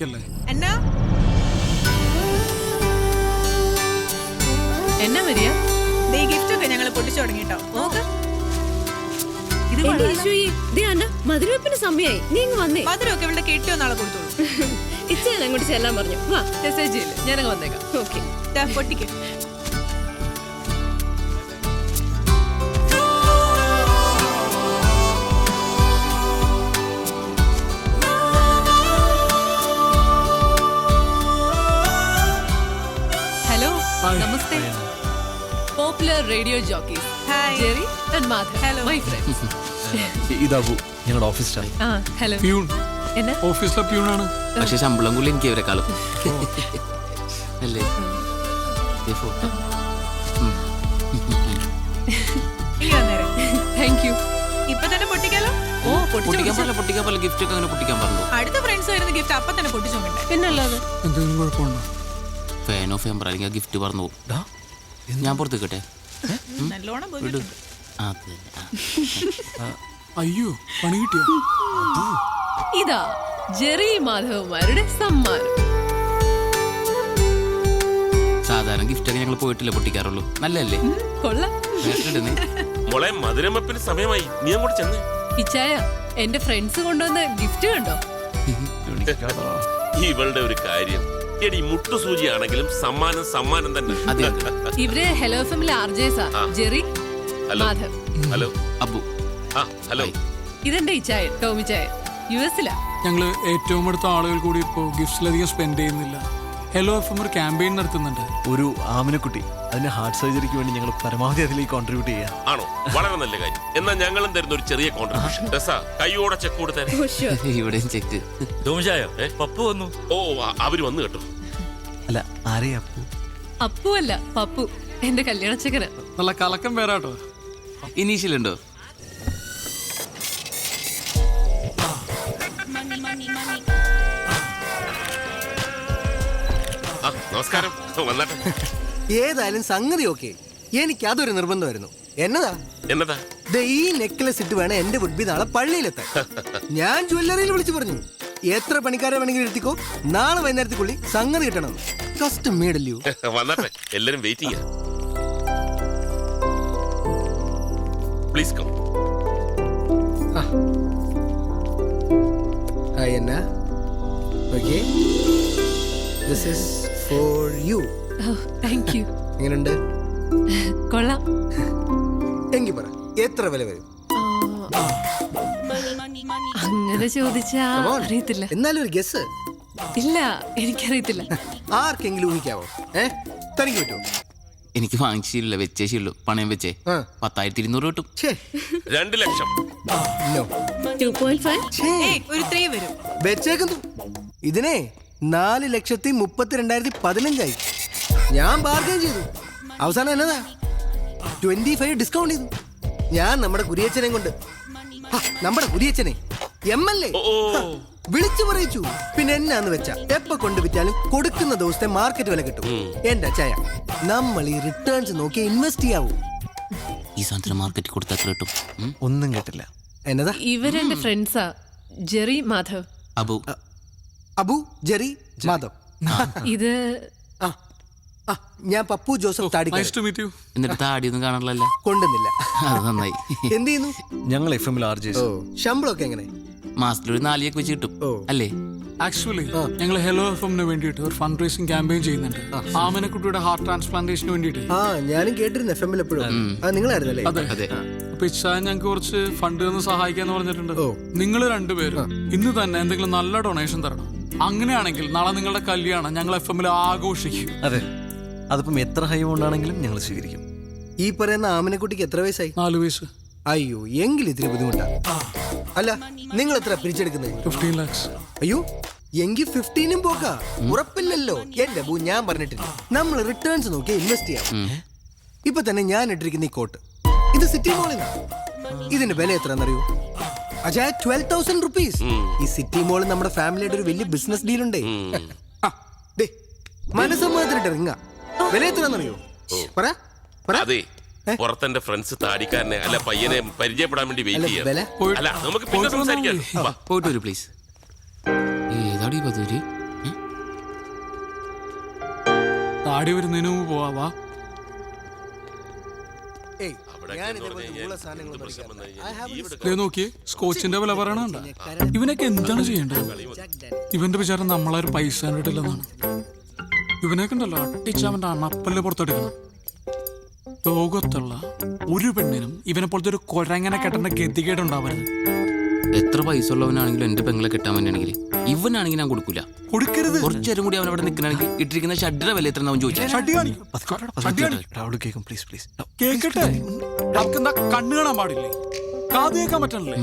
എന്നാ എന്നാ വരിക ദേ ഗിഫ്റ്റ് ഒക്കെ ഞങ്ങൾ പൊട്ടിച്ചു തുടങ്ങിട്ടോ. നോക്ക്, ഇത് മധുരവെപ്പിന് സമയായി. നീ ഇങ്ങ് വന്നേ. മധുരമൊക്കെ ഇവിടെ കെട്ടിയോ നാളെ കൊടുത്തോളൂ. ഇച്ചാൻ അങ്ങോട്ട് ചെല്ലാൻ പറഞ്ഞു. വാ, മെസ്സേജ് ചെയ്യില്ല, ഞാനങ്ങ് വന്നേക്കാം. ഓക്കെ, പൊട്ടിക്ക്. ഹലോ, നമസ്തേ. Popular radio jockeys Jerry and Madhav. Hello my friends. ഇതാവൂ ഞങ്ങളുടെ ഓഫീസ് സ്റ്റാഫ്. ഹലോ. പ്യൂൺ. എന്നാ ഓഫീസിലെ പ്യൂണാണ്. പക്ഷെ ശമ്പളം കൂടി എനിക്ക് ഇവരെക്കാളും അല്ലേ. Thank you. ഇപ്പൊ തന്നെ പൊട്ടിക്കാലോ. ഓ, പൊട്ടിക്കാൻ പോലെ ഗിഫ്റ്റ് ഒക്കെ അങ്ങനെ പൊട്ടിക്കാൻ പറഞ്ഞു. അടുത്ത ഫ്രണ്ട്സ് വരുന്ന ഗിഫ്റ്റ് അപ്പൊ തന്നെ പൊട്ടിച്ചോണ്ടേ. പിന്നല്ലാതെ എന്തെങ്കിലും കുഴപ്പമുണ്ടോ? ഫാൻ ഓഫ് ചെയ്യാൻ അല്ലെങ്കിൽ ഗിഫ്റ്റ് പറഞ്ഞു പോകും. ഞാൻ പുറത്തേക്കട്ടെ. നല്ലോണം പോയി. അയ്യോ, പണി കിട്ടിയോ? ഇതാ ജെറി മാധവന്മാരുടെ സമ്മാനം. സാധാരണ ഗിഫ്റ്റ് ഒക്കെ ഞങ്ങൾ പോയിട്ടില്ല പൊട്ടിക്കാറുള്ളൂ. നല്ലല്ലേ? കൊള്ളാം. മോളെ, മധുരമപ്പിന് സമയമായി, നീ അങ്ങോട്ട് ചെന്ന്. ഇച്ചായ, എന്റെ ഫ്രണ്ട്സ് കൊണ്ടുവന്ന ഗിഫ്റ്റ് കണ്ടോ? ഇവളുടെ ഒരു കാര്യം, എടി മുട്ടുസൂചിയാണെങ്കിലും സമ്മാനം തന്നെ. ഇവര് ഹലോ ഫാമിലി ആർജേസാ. Jerry, Madhav. Hello Abu. Hello. ഇതെന്റെ ഇച്ചായ ടോമി ചായ, യുഎസിലാ. ഞങ്ങള് ഏറ്റവും അടുത്ത ആളുകൾ കൂടി ഇപ്പോ ഗിഫ്റ്റ്സിലധികം സ്പെൻഡ് ചെയ്യുന്നില്ല. ഹലോ എഫ് ഒരു ക്യാമ്പയിൻ നടത്തുന്നുണ്ട്. ഒരു ആമിനക്കുട്ടി, അതിന്റെ ഹാർട്ട് സർജറിക്ക് വേണ്ടി ഞങ്ങൾ പരമാവധി അതിലേക്ക് കോൺട്രിബ്യൂട്ട് ചെയ്യാം. ആണോ? വളരെ നല്ല കാര്യം. എന്നാൽ ഞങ്ങളും തരുന്ന ഒരു ചെറിയ കോൺട്രിബ്യൂഷൻ. കൈയോടെ ചെക്ക് കൊടുത്തേ. ഇവിടെയും ചെക്ക്. പപ്പു വന്നു. ഓ, അവര് വന്നു കേട്ടോ. അല്ല, ആരെയാ അപ്പു? അപ്പു അല്ല, പപ്പു, എന്റെ കല്യാണച്ചക്കന. നല്ല കലക്കം പേരാട്ടോ. ഇനീഷ്യൽ ഉണ്ടോ? നമസ്കാരം. വന്നാട്ടെ. ഏതായാലും സംഗതി ഓക്കെ. എനിക്ക് അതൊരു നിർബന്ധമായിരുന്നു. എന്നതാ ഈ നെക്ലസ് ഇട്ട് വേണം എന്റെ വുഡ്ബി നാളെ പള്ളിയിലെത്താൻ. ഞാൻ ജ്വല്ലറിയിൽ വിളിച്ചു പറഞ്ഞു, എത്ര പണിക്കാരെ വേണമെങ്കിലും എടുത്തിക്കോ, നാളെ വൈകുന്നേരത്തേക്കുള്ളിൽ സംഗതി കിട്ടണം. കസ്റ്റം മേഡല്ലോ. വന്നാട്ടെ, എല്ലാരും waiting. Please come. Hi Anna. Okay, this is for you. Thank you. എങ്ങനെയുണ്ട്? കൊള്ളാം. എങ്കിൽ പറ, എത്ര വില വരും? അങ്ങനെ ചോദിച്ചാ അറിയത്തില്ല. എന്നാലും ഒരു ഗസ്. ഇല്ല, എനിക്കറിയത്തില്ല. ആർക്കെങ്കിലും ഊഹിക്കാവോ? തനിക്ക് പറ്റുമോ? എനിക്ക് വാങ്ങിച്ചില്ല, വെച്ചേശുള്ളൂ. പണയം വെച്ചേ 10,200 കിട്ടും. 2 ലക്ഷം. നോ. 2.5. ഒരു 3 വരും. വെച്ചേക്കുന്നു. ഇതിനെ 4,32,15 ഞാൻ ബാർഗൈൻ ചെയ്തു. അവസാനം എന്നതാ 25 ഡിസ്കൗണ്ട് ചെയ്തു. ഞാൻ നമ്മുടെ കുരിയച്ചനെ കൊണ്ട്, നമ്മുടെ കുരിയച്ചനെ MLA വിളിച്ചു പറയിച്ചു. പിന്നെ എന്നാന്ന് വെച്ചാ എപ്പ കൊണ്ട് വിറ്റാലും കൊടുക്കുന്ന ദിവസത്തെ മാർക്കറ്റ് വില കിട്ടും. എന്റെ അച്ചായ, നമ്മൾ ഈ റിട്ടേൺസ് നോക്കി ഇൻവെസ്റ്റ് ചെയ്യാവൂ. ഈ സാധനത്തിന് മാർക്കറ്റ് കൊടുത്താൽ എത്ര കിട്ടും? ഒന്നും കേട്ടില്ല. എന്നതാ? ഇവരെന്റെ ഫ്രണ്ട്സാ, ജെറി മാധവ്. അബു, ജെറി, മാധവ്. ഇത് ഞാൻ പപ്പു ജോസഫ് താടി. എന്നിട്ട് താടിയൊന്നും കാണാറില്ല. കൊണ്ടുവന്നില്ല. അത് നന്നായി. എന്ത് ചെയ്യുന്നു? ഞങ്ങൾ FM ആർജേസ്. ശമ്പളമൊക്കെ എങ്ങനെ? മാസത്തിലൊരു 4 വെച്ച് കിട്ടും അല്ലേ? ആക്ച്വലി ഞങ്ങൾ ഹലോ എഫിന് വേണ്ടിയിട്ട് ഒരു ഫണ്ട് റേസിംഗ് ക്യാമ്പയിൻ ചെയ്യുന്നുണ്ട്. ആമനക്കുട്ടിയുടെ ഹാർട്ട് ട്രാൻസ്പ്ലാന്റേഷന് വേണ്ടിയിട്ട്. ഞാനും കേട്ടിരുന്നു FM എപ്പോഴും. നിങ്ങളായിരുന്നല്ലേ? അതെ. അപ്പൊ ഇച്ചാൻ ഞങ്ങൾക്ക് കുറച്ച് ഫണ്ട് തന്ന് സഹായിക്കാന്ന് പറഞ്ഞിട്ടുണ്ട്. നിങ്ങൾ രണ്ടുപേരും ഇന്ന് തന്നെ എന്തെങ്കിലും നല്ല ഡൊണേഷൻ തരണം. അങ്ങനെയാണെങ്കിൽ നാളെ നിങ്ങളുടെ കല്യാണം ഞങ്ങൾ FM ആഘോഷിക്കും. അതെ, അതിപ്പം എത്ര ഹൈ കൊണ്ടാണെങ്കിലും ഞങ്ങൾ സ്വീകരിക്കും. ഈ പറയുന്ന ആമനക്കുട്ടിക്ക് എത്ര വയസ്സായി? 4 വയസ്സ്. അയ്യോ, എങ്കിൽ ഇത്തിരി ബുദ്ധിമുട്ടാ. അല്ല, നിങ്ങൾ എത്ര പിരിച്ചെടുക്കുന്നത്? 15 lakhs. അയ്യോ, എങ്കിൽ 15 പോക്കാ. ഉറപ്പില്ലല്ലോ. എന്റെ ബൂ, ഞാൻ പറഞ്ഞിട്ടില്ല, നമ്മൾ റിട്ടേൺസ് നോക്കി ഇൻവെസ്റ്റ് ചെയ്യാം. ഇപ്പൊ തന്നെ ഞാൻ ഇട്ടിരിക്കുന്ന ഈ കോട്ട്, ഇത് സിറ്റി മോളിൽ. ഇതിന്റെ വില എത്രയെന്നറിയോ? അജയ, 12,000 rupees. ഈ സിറ്റി മോളിൽ നമ്മുടെ ഫാമിലിയുടെ ഒരു വലിയ ബിസിനസ് ഡീൽ ഉണ്ടേ. മനസ്സമ്മതത്തിനിട്ട് റിങ്ങ. വില എത്രയെന്നറിയോ? പറ. അതെ, പുറത്തെന്റെ ഫ്രണ്ട്സ് താടിക്കാരനെ അല്ല പയ്യനെ പരിചയപ്പെടാൻ വേണ്ടി വെയിറ്റ് ചെയ്യാം. അല്ല, നമുക്ക് പിന്നെ സംസാരിക്കാം. പോയിട്ട് വരൂ പ്ലീസ്. ഏതാടി 10? താടി വരുന്നതിന് മുമ്പ് പോവാ. ഏയ്, ഞാൻ ഇതേപോലെ ഉള്ള സാധനങ്ങളൊന്നും പ്രശ്നം എടുക്കാറില്ല. വന്നു I have കഴിഞ്ഞാൽ a ദേ നോക്കിയേ, സ്കോച്ചിന്റെ വില പറയണണ്ട. ഇവനൊക്കെ എന്താണ് ചെയ്യേണ്ടത്? Jack Daniels. ഇവന്റെ വിചാരം നമ്മളൊരു പൈസ കണ്ടിട്ടില്ലെന്നാണ്. ഇവനൊക്കെ ഉണ്ടല്ലോ അട്ടിച്ച് അവന്റെ അണപ്പല്ല് പുറത്തെടുക്കണം. ലോകത്തുള്ള ഒരു പെണ്ണിനും ഇവനെ പോലത്തെ ഒരു കൊരങ്ങനെ കെട്ടേണ്ട ഗതികേടുണ്ടാവരുത്. എത്ര പൈസ ഉള്ളവനാണെങ്കിലും എന്റെ പെങ്ങളെ കെട്ടാൻ വേണ്ടിയാണെങ്കിൽ ഇവനാണെങ്കിൽ ഞാൻ കൊടുക്കൂല. കൊടുക്കരുത്. കുറച്ചേരം കൂടി അവൻ അവിടെ നിൽക്കണമെങ്കിൽ ഇട്ടിരിക്കുന്ന ഷഡ്ഡിയുടെ വില എത്ര അവൻ ചോദിച്ചാൽ ഷഡ്ഡി കാണിക്കും. ഷഡ്ഡി കാണിക്കും. അവിടെ കേൾക്കും പ്ലീസ് പ്ലീസ്. കേക്കട്ടെ. എന്താ കണ്ണു കാണാൻ പാടില്ലേ? കാത് കേൾക്കാൻ പറ്റണല്ലേ?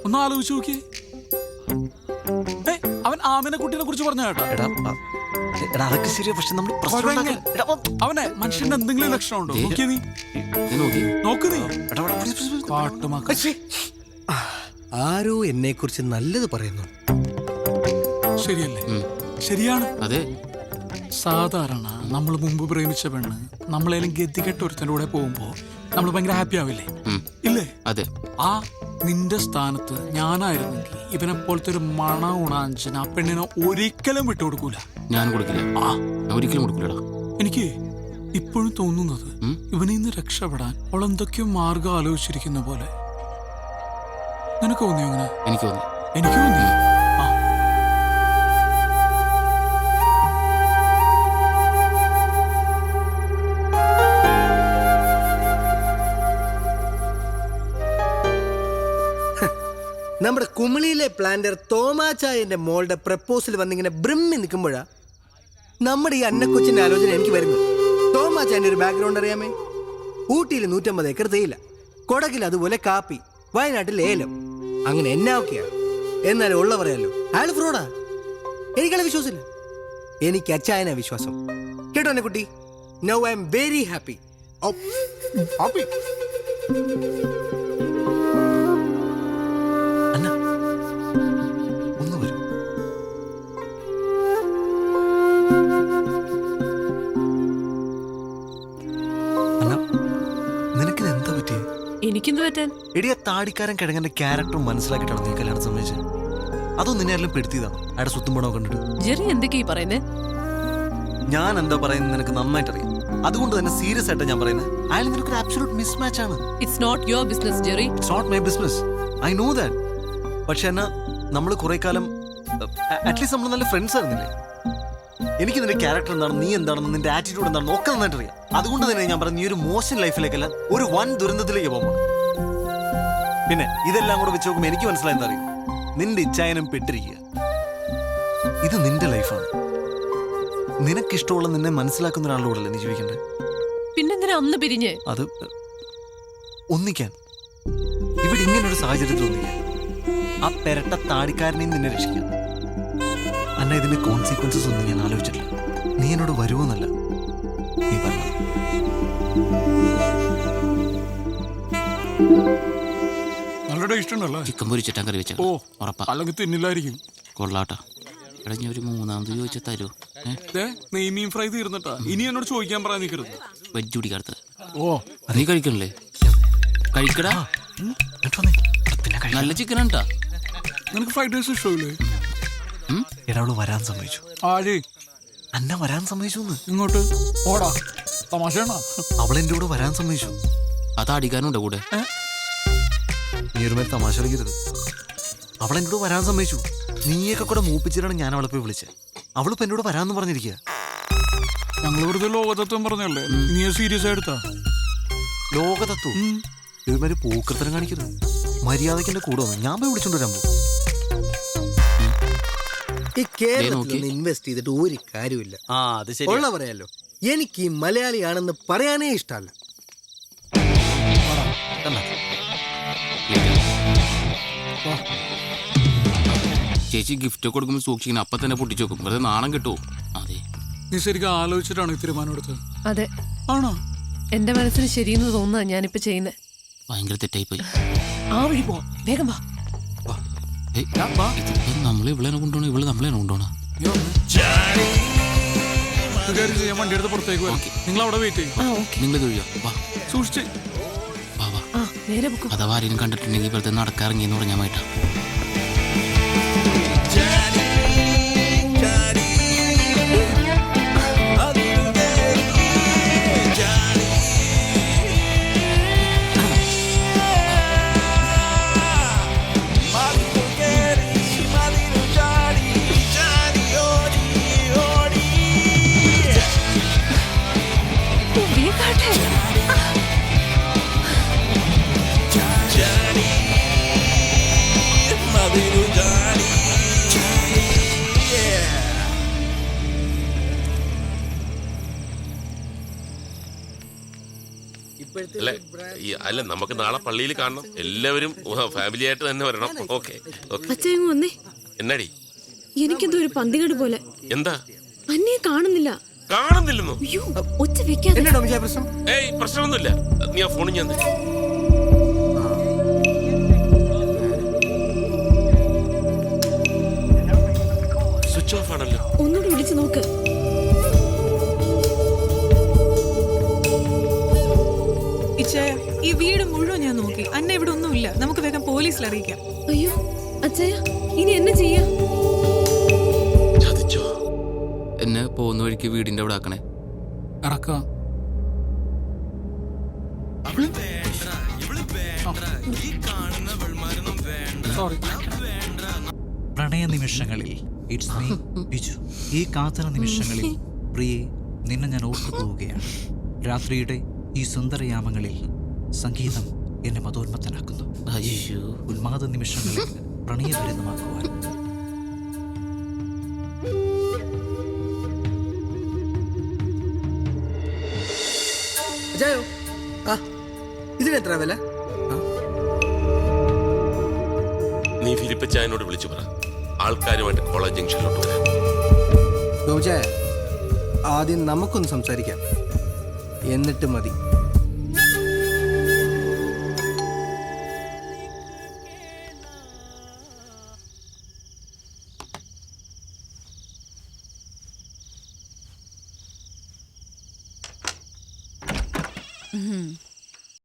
ഒന്ന് ആലോചിച്ച് നോക്കി. അവൻ ആമിനെ കുട്ടീനെ കുറിച്ച് പറഞ്ഞ കേട്ടോ. എടാ അതൊക്കെ ശരിയാ, പക്ഷെ നമ്മൾ പ്രശ്നം ഉണ്ടാക്കല്ലേ. എടാ, അവനെ മനുഷ്യന്റെ എന്തെങ്കിലും ലക്ഷണം ഉണ്ടോ? നോക്കിയ നീ നോക്കി നോക്ക് നീ എടാ, please, please, please. കാട്ടുമാക്ക. ആരോ എന്നെ കുറിച്ച് നല്ലത് പറയുന്നു. ശരിയല്ലേ? ശരിയാണ്. അതെ. സാധാരണ നമ്മൾ മുമ്പ് പ്രേമിച്ച പെണ്ണ് നമ്മളേലും ഗതികെട്ട ഒരുത്തൻ്റെ കൂടെ പോകുമ്പോ നമ്മൾ ഭയങ്കര ഹാപ്പി ആവില്ലേ? ഇല്ലേ? അതെ. ആ നിന്റെ സ്ഥാനത്ത് ഞാനായിരുന്നെങ്കിൽ ഇവനെ പോലത്തെ ഒരു മണ ഉണാഞ്ചൻ ആ പെണ്ണിനെ ഒരിക്കലും വിട്ടുകൊടുക്കൂല. ഞാൻ കൊടുക്കില്ല. ഞാൻ ഒരിക്കലും കൊടുക്കൂലടാ. എനിക്ക് ഇപ്പോഴും തോന്നുന്നത് ഇവനിൽ നിന്ന് രക്ഷപ്പെടാൻ അവൾ എന്തൊക്കെയോ മാർഗം ആലോചിച്ചിരിക്കുന്ന പോലെ. നിനക്ക് തോന്നിയോ അങ്ങനെ? എനിക്ക് തോന്നി. എനിക്ക് തോന്നി. നമ്മുടെ കുമിളിയിലെ പ്ലാന്റർ തോമാച്ചായന്റെ മോളുടെ പ്രപ്പോസൽ വന്നിങ്ങനെ ബ്രിമ്മി നിൽക്കുമ്പോഴാ നമ്മുടെ ഈ അന്നക്കൊച്ചിന്റെ ആലോചന എനിക്ക് വരുന്നത്. തോമാച്ചായന്റെ ഒരു ബാക്ക്ഗ്രൗണ്ട് അറിയാമേ? ഊട്ടിയിൽ 150 ഏക്കർ തേയില, കൊടകിൽ അതുപോലെ കാപ്പി, വയനാട്ടിൽ ഏലം, അങ്ങനെ എന്നാ ഒക്കെയാ. എന്നാലും ഉള്ള പറയാലോ, അയാൾ ഫ്രോഡാ. എനിക്കയാളെ വിശ്വാസമില്ല. എനിക്ക് അച്ചായനാ വിശ്വാസം. കേട്ടോ എന്നെ കുട്ടി? Now I am very happy. Anna ഒന്ന് വരൂ. അന്ന, നിനക്കിത് എന്താ പറ്റിയേ? എനിക്കെന്ത് പറ്റാൻ? എടിയ താടിക്കാരൻ കിഴങ്ങന്റെ ക്യാരക്ടറും മനസ്സിലാക്കിയിട്ടാണ് നീ കല്യാണം സമ്മതിച്ചത്. അതോ നിന്നെ ആരെങ്കിലും പെടുത്തിയതാണ് അയാളുടെ സ്വത്തും പണമോ കണ്ടിട്ട്? ജെറി എന്തൊക്കെയാ പറയുന്നേ? ഞാൻ എന്താ പറയുന്നത് നിനക്ക് നന്നായിട്ട് അറിയാം. അതുകൊണ്ട് തന്നെ സീരിയസ് ആയിട്ട് ഞാൻ പറയുന്നത് അയാൾ നിനക്കൊരു ആബ്സല്യൂട്ട് മിസ്മാച്ച് ആണ്. It's not your business Jerry. It's not my business, I know that. പക്ഷെ എന്നാ നമ്മൾ കുറെ കാലം അറ്റ്ലീസ്റ്റ് നമ്മൾ നല്ല ഫ്രണ്ട്സ് ആയിരുന്നില്ലേ? എനിക്ക് നിന്റെ ക്യാരക്ടർ എന്താണെന്ന്, നീ എന്താണെന്ന്, നിന്റെ ആറ്റിറ്റ്യൂഡ് എന്താണെന്ന് ഒക്കെ നന്നായിട്ട് അറിയാം. അതുകൊണ്ട് തന്നെ ഞാൻ പറഞ്ഞു, നീ ഒരു മോശം ലൈഫിലേക്കല്ല ഒരു വൻ ദുരന്തത്തിലേക്ക് പോകുമ്പോൾ. പിന്നെ ഇതെല്ലാം കൂടെ വെച്ച് നോക്കുമ്പോൾ എനിക്ക് മനസ്സിലായി എന്താ അറിയും, നിന്റെ ഇച്ഛായനം പെട്ടിരിക്കുക. ഇത് നിന്റെ ലൈഫാണ്. നിനക്കിഷ്ടമുള്ള നിന്നെ മനസ്സിലാക്കുന്ന ഒരാളുടെ കൂടെ അല്ലേ നീ ജീവിക്കണ്ടേ? പിന്നെന്തിനാ അന്ന് പിരിഞ്ഞ്? അത് ഒന്നിക്കാൻ, ഇവിടെ ഇങ്ങനൊരു സാഹചര്യത്തിൽ ഒന്നിക്കാൻ, ആ പെരട്ട താടിക്കാരനെയും നിന്നെ രക്ഷിക്കാം. അന്ന ഇതിന്റെ കോൺസിക്വൻസസ് ഒന്നും ഞാൻ ആലോചിച്ചിട്ടില്ല. നീ എന്നോട് വരുമെന്നല്ല, നീ പറഞ്ഞു. നല്ല ടേസ്റ്റ് ഉണ്ടല്ലോ. ചിക്കൻ പൊരിച്ചിട്ടാൻ കറി വെച്ച ഓ, ഉറപ്പാ. അല്ലെങ്കിൽ തിന്നില്ലായിരിക്കും. കൊള്ളാട്ടാ. എടാ ഞാൻ ഒരു മൂന്നാമത് ചോദിച്ചാൽ തരുമോ? നെയ്മീൻ ഫ്രൈ തീർന്നിട്ടാ. ഇനി എന്നോട് ചോദിക്കാൻ പറയാൻ നിൽക്കരുത്. വെജ് കുടിക്കാത്ത. ഓ, നീ കഴിക്കണല്ലേ? കഴിക്കടാ. നല്ല ചിക്കൻ ഉണ്ടാ. നിനക്ക് ഫ്രൈഡ് റൈസ് ഇഷ്ടമില്ലേ? എടാ അവള് വരാൻ സമ്മതിച്ചു. ആര്? അന്ന വരാൻ സമ്മതിച്ചു. ഇങ്ങോട്ട് ഓടാ. തമാശയാണോ? അവളെന്റെ കൂടെ വരാൻ സമ്മതിച്ചു. അത് അടിക്കാനുണ്ടോ കൂടെ? നീ ഒരു മേൽ തമാശ കളിക്കരുത്. അവളെന്റെ കൂടെ വരാൻ സമ്മതിച്ചു. നീയൊക്കെ കൂടെ മൂപ്പിച്ചിട്ടാണ് ഞാൻ അവളെ പോയി വിളിച്ചത്. അവളിപ്പോ എന്നോട് വരാന്ന് പറഞ്ഞിരിക്കുക. ഞങ്ങൾ വെറുതെ ലോകതത്വം പറഞ്ഞല്ലേ, നീ സീരിയസ് ആയിട്ടാ? ലോകതത്വം ഇവര് പൂക്കൃത്തരം കാണിക്കരുത്. മര്യാദയ്ക്ക് എന്റെ കൂടെ വന്നു, ഞാൻ പോയി വിളിച്ചോണ്ട് വരാൻ പോകും. ഈ കേരളത്തിൽ ഇൻവെസ്റ്റ് ചെയ്തിട്ട് ഒരു കാര്യമില്ല. ഉള്ള പറയാലോ, എനിക്ക് ഈ മലയാളിയാണെന്ന് പറയാനേ ഇഷ്ടമല്ല. ചേച്ചി ഗിഫ്റ്റ് കൊടുക്കുമ്പോൾ സൂക്ഷിക്കണം. അപ്പൊ തന്നെ പൊട്ടിച്ചു നോക്കും. വെറുതെ നാണം കിട്ടുമോ? അതെ. നീ ശരിക്കും ആലോചിച്ചിട്ടാണ് ഈ തീരുമാനം എടുത്തത്? അതെ. ആണോ? എന്റെ മനസ്സിന് ശരിയെന്ന് തോന്നുന്ന ഞാനിപ്പോ ചെയ്യുന്നത്. ഭയങ്കര തെറ്റായി പോയി. ആ വഴി പോവാം, വേഗം വാ. നമ്മളെ ഇവിടെ കൊണ്ടുപോകണം, ഇവിടെ നമ്മളെ കൊണ്ടുപോകണം. ഞാൻ വണ്ടി എടുത്ത് പുറത്തേക്ക് വരാം. നിങ്ങൾ അവിടെ വെയിറ്റ് ചെയ്യും. നിങ്ങൾ തൊഴിയോ? വാ, സൂക്ഷിച്ച് വാ വാ. നേരെ പൊക്കും. അഥവാ ആരെയും കണ്ടിട്ടുണ്ടെങ്കിൽ ഇപ്പോഴത്തെ നടക്കാറിങ്ങിയെന്ന് പറഞ്ഞാൽ മാറ്റാം. അല്ല നമുക്ക് നാളെ പള്ളിയിൽ കാണണം. എല്ലാവരും ഫാമിലി ആയിട്ട് തന്നെ വരണം. Okay okay. അച്ഛൻ വന്നേ. എന്നാടി? എനിക്കെന്തോ ഒരു പന്തികേട് പോലെ. എന്താ? അന്നേ കാണുന്നില്ല. കാണുന്നില്ലെന്നോ? അയ്യോ, ഒച്ച വെക്കാതെ. എന്നാ ടോമിച്ചായ പ്രശ്നം? ഏയ് പ്രശ്നമൊന്നുമില്ല. നീ ആ ഫോണിൽ ഞാൻ സ്വിച്ച് ഓഫ് ആണല്ലോ. ഒന്നുകൂടി വിളിച്ചു നോക്ക്. ഇച്ചേ, ഈ വീട് മുഴുവൻ ഞാൻ നോക്കി. അന്നെ ഇവിടെ ഒന്നുമില്ല. നമുക്ക് വേഗം പോലീസിൽ അറിയിക്കാം. അയ്യോ അച്ഛയ, ഇനി എന്നെ ചെയ്യാ? ചതിച്ചോ? എന്നെ പോകുന്ന വഴിക്ക് വീടിന്റെ അവിടെ ആക്കണേ. ഇറക്കുക. സോറി. പ്രണയ നിമിഷങ്ങളിൽ ഇറ്റ്സ് മീ ബിജു. ഈ കാത്തന നിമിഷങ്ങളിൽ പ്രിയെ നിന്നെ ഞാൻ ഓർത്തു പോവുകയാണ്. രാത്രിയുടെ ഈ സുന്ദരയാമങ്ങളിൽ സംഗീതം എന്നെ മതോന്മത്തനാക്കുന്നു. അയ്യോ, ഉന്മാദ നിമിഷങ്ങളിൽ പ്രണയഭരിതമാക്കുവാൻ. അജയോ, ആ ഇതിനെത്ര വില? നീ ഫിലിപ്പച്ചായനോട് വിളിച്ചു പറ, ആൾക്കാരുമായിട്ട് കോളേജ് ജംഗ്ഷനിലോട്ട് വരാം. ടോമിച്ചായ, ആദ്യം നമുക്കൊന്ന് സംസാരിക്കാം, എന്നിട്ട് മതി.